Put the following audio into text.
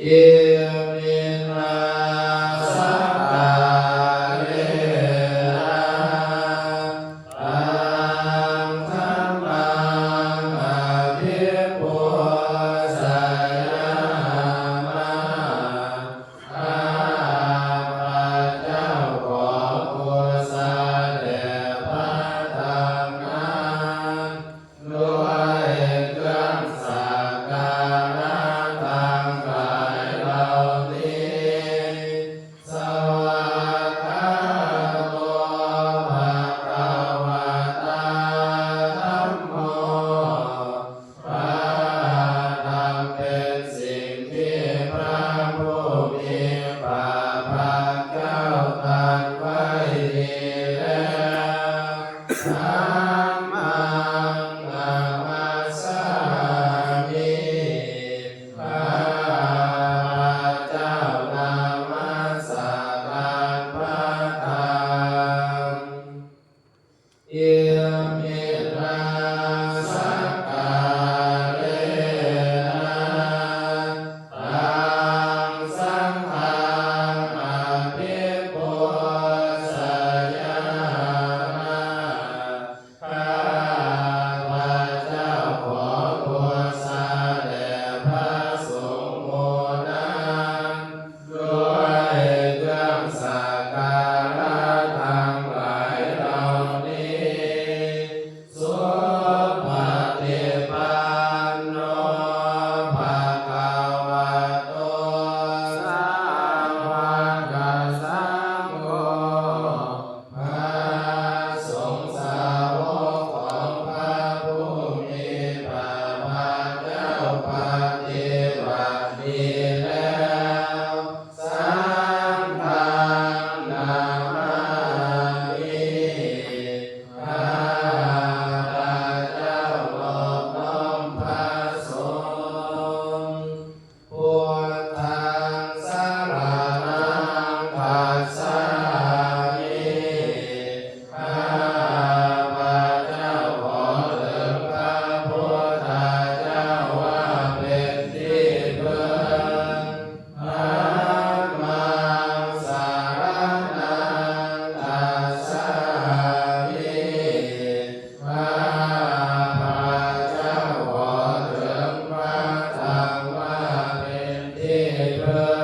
อิมินาสักกาเลนะตังธัมมังอภิปุสัยามะข้าพเจ้าขอบูชาแด่พระธรรมนั้นด้วยเครื่องสักการะทั้งหลายเหล่านี้สวากขาโตภะคะวะตาธัมโมพระธรรมเป็นสิ่งที่พระผู้มีพระภาคเจ้าตรัสไว้ดีแล้วธัมมังนามัสสามิข้าพเจ้านามัสการพระธรรมอิมินาสักกาเลนะตังสังฆังอภิปุสัยามะข้าพเจ้าขอบูชาแด่พระสงฆ์หมู่นั้นด้วยเครื่องสักการะทั้งหลายเหล่านี้สุปฏิปันโนภะคะวะโตสาวกสังโฆพระสงฆ์สาวกของพระผู้มีพระภาคเจ้าปฏิบัติดีแล้วสังฆังนามามิข้าพเจ้านอบน้อมพระสงฆ์พุทธังสรณังคัจฉามิข้าพเจ้าขอเลิกพระพุทธเจ้าว่าเป็นที่พึ่งธัมมังสรณังคัจฉามิข้าพเจ้าขอถึงพระธรรมว่าเป็นที่พึ่